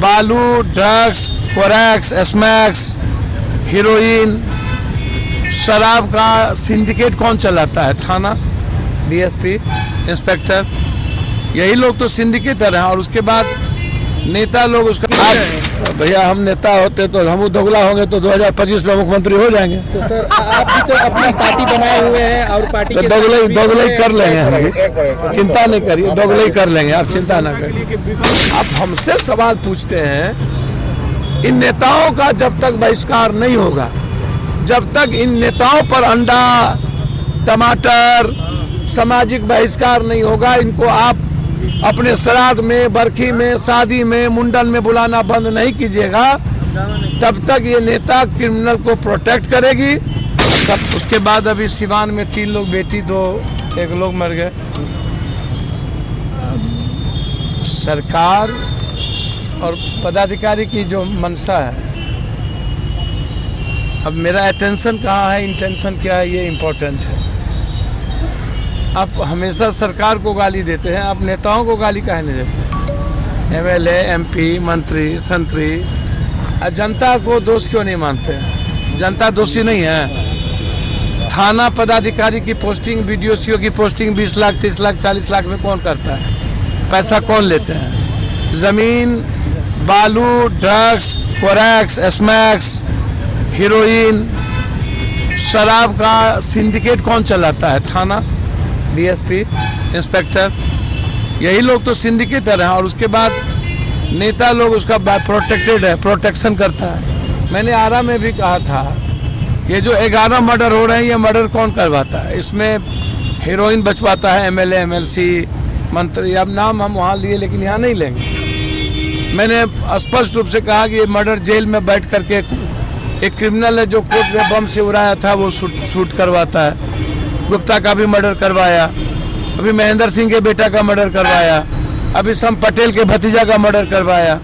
बालू, drugs, कोरैक्स, एस्मैक्स, heroine, शराब का सिंडिकेट कौन चलाता है? थाना, डीएसपी, इंस्पेक्टर, यही लोग तो सिंडिकेटर हैं। और उसके बाद नेता लोग उसका भैया हम नेता होते तो हम दोगला होंगे तो 2025 में मुख्यमंत्री हो जाएंगे। तो सर आप भी तो अपनी पार्टी बनाए हुए हैं और पार्टी तो दोगले ही कर लेंगे हम भी, चिंता नहीं करिए, दोगले ही कर लेंगे, आप चिंता ना करिए। आप हमसे सवाल पूछते हैं, इन नेताओं का जब तक बहिष्कार नहीं होगा, जब तक इन नेताओं पर अंडा, टमाटर, सामाजिक बहिष्कार नहीं होगा, इनको आप अपने श्राद्ध में, बरखी में, शादी में, मुंडन में बुलाना बंद नहीं कीजिएगा, तब तक ये नेता क्रिमिनल को प्रोटेक्ट करेगी। सब उसके बाद अभी सिवान में 3 लोग बेटी, एक लोग मर गए। सरकार और पदाधिकारी की जो मंशा है, अब मेरा अटेंशन कहाँ है, इंटेंशन क्या है, ये इम्पोर्टेंट है। आप हमेशा सरकार को गाली देते हैं, आप नेताओं को गाली काहे नहीं देते? एमएलए, एमपी, मंत्री, संतरी, जनता को दोष क्यों नहीं मानते? जनता दोषी नहीं है। थाना पदाधिकारी की पोस्टिंग, बीडीओ की पोस्टिंग 20 लाख, 30 लाख, 40 लाख में कौन करता है? पैसा कौन लेते हैं? जमीन, बालू, ड्रग्स, कोरैक्स, एस्मैक्स, हीरोइन, शराब का सिंडिकेट कौन चलाता है? थाना, डीएसपी, इंस्पेक्टर, यही लोग तो सिंडिकेटर हैं। और उसके बाद नेता लोग उसका प्रोटेक्टेड है, प्रोटेक्शन करता है। मैंने आरा में भी कहा था, ये जो 11 मर्डर हो रहे हैं, ये मर्डर कौन करवाता है? इसमें हीरोइन बचवाता है एमएलए, एमएलसी, मंत्री, अब नाम हम वहाँ लिए लेकिन यहाँ नहीं लेंगे। मैंने स्पष्ट रूप से कहा कि ये मर्डर जेल में बैठ करके एक क्रिमिनल है जो कोर्ट में बम से उड़ाया था, वो शूट करवाता है। गुप्ता का भी मर्डर करवाया, अभी महेंद्र सिंह के बेटा का मर्डर करवाया, अभी सम पटेल के भतीजा का मर्डर करवाया।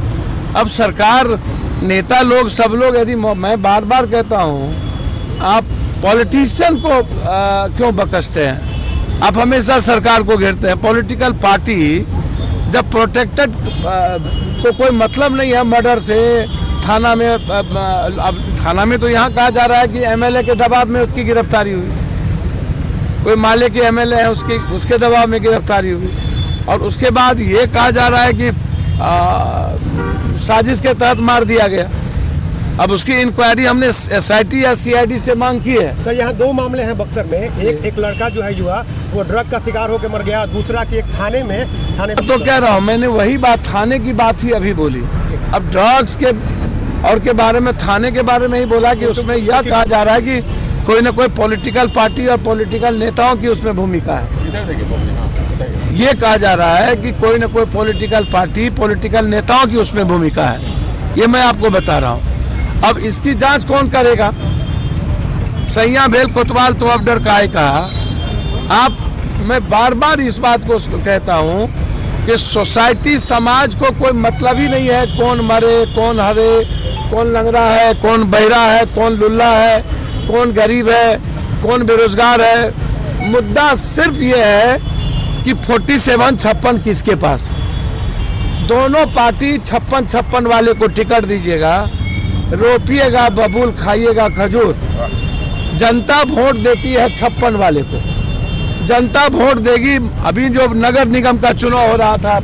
अब सरकार, नेता लोग, सब लोग, यदि मैं बार बार कहता हूँ, आप पॉलिटिशियन को क्यों बकसते हैं? आप हमेशा सरकार को घेरते हैं। पॉलिटिकल पार्टी जब प्रोटेक्टेड को कोई मतलब नहीं है मर्डर से, थाना में, अब थाना में तो यहाँ कहा जा रहा है कि एमएलए के दबाव में उसकी गिरफ्तारी हुई, कोई माले के एमएलए है उसके दबाव में गिरफ्तारी हुई। और उसके बाद ये कहा जा रहा है कि साजिश के तहत मार दिया गया। अब उसकी इंक्वायरी हमने एसआईटी या सीआईडी से मांग की है। सर यहाँ 2 मामले हैं बक्सर में, एक लड़का जो है युवा, वो ड्रग का शिकार होकर मर गया, दूसरा कि एक थाने में तो कह रहा हूँ, मैंने वही बात, थाने की बात ही अभी बोली। अब ड्रग्स के और के बारे में, थाने के बारे में ही बोला कि उसमें यह कहा जा रहा है कि कोई ना कोई पॉलिटिकल पार्टी और पॉलिटिकल नेताओं की उसमें भूमिका है। ये कहा जा रहा है कि कोई ना कोई पॉलिटिकल पार्टी, पॉलिटिकल नेताओं की उसमें भूमिका है। ये मैं आपको बता रहा हूँ। अब इसकी जांच कौन करेगा? सैया भेल कोतवाल तो अब डर काहे का? मैं बार बार इस बात को कहता हूँ कि सोसाइटी, समाज को कोई मतलब ही नहीं है कौन मरे, कौन हरे, कौन लंगड़ा है, कौन बहरा है, कौन लुल्ला है, कौन गरीब है, कौन बेरोजगार है। मुद्दा सिर्फ ये है कि 47-56 किसके पास। दोनों पार्टी 56-56 वाले को टिकट दीजिएगा, रोपिएगा बबूल, खाइएगा खजूर। जनता वोट देती है 56 वाले को, जनता वोट देगी। अभी जो नगर निगम का चुनाव हो रहा था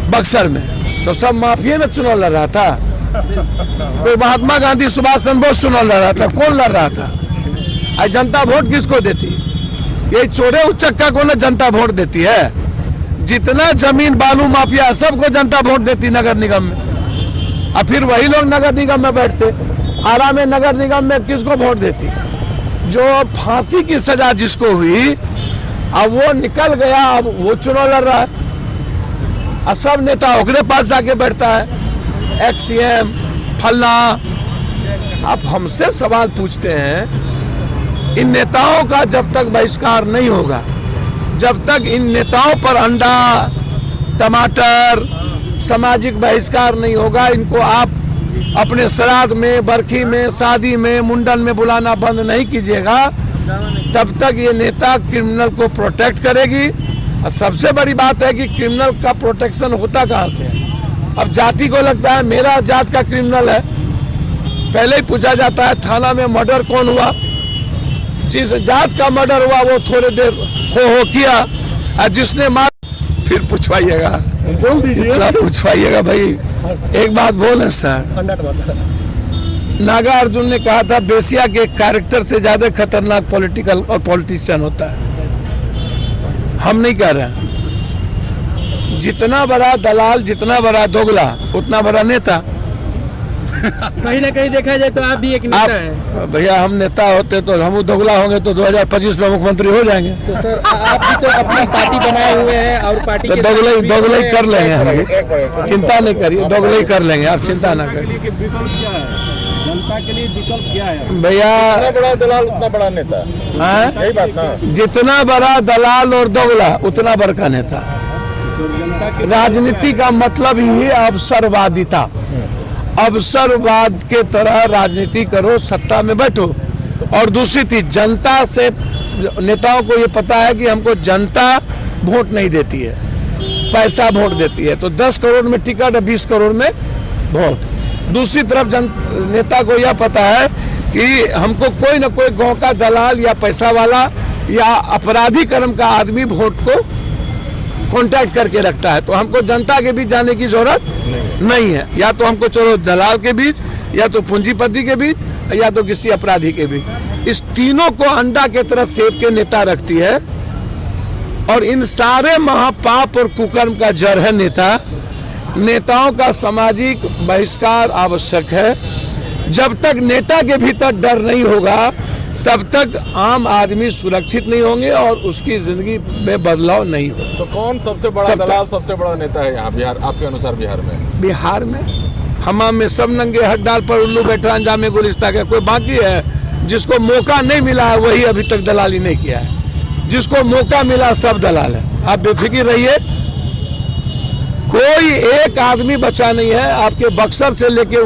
बक्सर में, तो सब माफिया में चुनाव लड़ रहा था। कोई महात्मा गांधी, सुभाष चंद्र बोस चुनाव लड़ रहा था, कौन लड़ रहा था? आज जनता वोट किसको देती? ये चोरे उचक्का को ना जनता वोट देती है। जितना जमीन बालू माफिया सबको जनता वोट देती नगर निगम में। और फिर वही लोग नगर निगम में बैठते। आरा में नगर निगम में किसको वोट देती? जो फांसी की सजा जिसको हुई, अब वो निकल गया, अब वो चुनाव लड़ रहा है। और सब नेता ओकरे पास जाके बैठता है, एक्स सीएम फलना। आप हमसे सवाल पूछते हैं, इन नेताओं का जब तक बहिष्कार नहीं होगा, जब तक इन नेताओं पर अंडा, टमाटर, सामाजिक बहिष्कार नहीं होगा, इनको आप अपने श्राद्ध में, बरखी में, शादी में, मुंडन में बुलाना बंद नहीं कीजिएगा, तब तक ये नेता क्रिमिनल को प्रोटेक्ट करेगी। और सबसे बड़ी बात है कि क्रिमिनल का प्रोटेक्शन होता कहाँ से है? अब जाति को लगता है मेरा जात का क्रिमिनल है, पहले ही पूछा जाता है थाना में मर्डर कौन हुआ, जिस जात का मर्डर हुआ वो थोड़ी देर हो किया, और जिसने मार फिर पूछवाइएगा, बोल दीजिए, पूछवाइएगा भाई। एक बात बोले सर, नागा अर्जुन ने कहा था बेसिया के कैरेक्टर से ज्यादा खतरनाक पॉलिटिकल और पॉलिटिशियन होता है। हम नहीं कह रहे हैं, जितना बड़ा दलाल, जितना बड़ा दोगला, उतना बड़ा नेता। कहीं ना कहीं देखा जाए तो आप भी एक नेता हैं। भैया हम नेता होते तो हम दोगला होंगे तो 2025 में मुख्यमंत्री हो जाएंगे। तो सर आप भी तो अपनी पार्टी बनाए हुए हैं और पार्टी तो दोगला ही कर लेंगे हम, चिंता नहीं करिए, दोगला ही कर लेंगे, आप चिंता ना करिए। विकल्प क्या है जनता के लिए, विकल्प क्या है? भैया जितना बड़ा दलाल उतना बड़ा नेता, यही बात ना। जितना बड़ा दलाल और दोगला उतना बड़का नेता। राजनीति का मतलब ही है अवसरवादिता, अवसरवाद के तरह राजनीति करो, सत्ता में बैठो। और दूसरी चीज, जनता से नेताओं को ये पता है कि हमको जनता वोट नहीं देती है, पैसा वोट देती है। तो 10 करोड़ में टिकट और 20 करोड़ में वोट। दूसरी तरफ नेता को यह पता है कि हमको कोई ना कोई गांव का दलाल या पैसा वाला या अपराधी कर्म का आदमी वोट को कांटेक्ट करके रखता है। तो हमको जनता के बीच जाने की जरूरत नहीं है, या तो हमको चलो दलाल के बीच, या तो पूंजीपति के बीच, या तो किसी अपराधी के बीच। इस तीनों को अंडा के तरह सेब के नेता रखती है, और इन सारे महापाप और कुकर्म का जड़ है नेता। नेताओं का सामाजिक बहिष्कार आवश्यक है। जब तक नेता के भीतर डर नहीं होगा तब तक आम आदमी सुरक्षित नहीं होंगे और उसकी जिंदगी में बदलाव नहीं होगा। तो कौन सबसे बड़ा दलाल, सबसे बड़ा नेता है यहाँ बिहार, आपके अनुसार बिहार में? बिहार में हमाम में सब नंगे हक डाल पर उल्लू बैठा अंजामे गुलिस्ता का कोई बाकी है? जिसको मौका नहीं मिला है वही अभी तक दलाली नहीं किया है, जिसको मौका मिला सब दलाल है। आप बेफिक्र रहिए, कोई एक आदमी बचा नहीं है। आपके बक्सर से लेके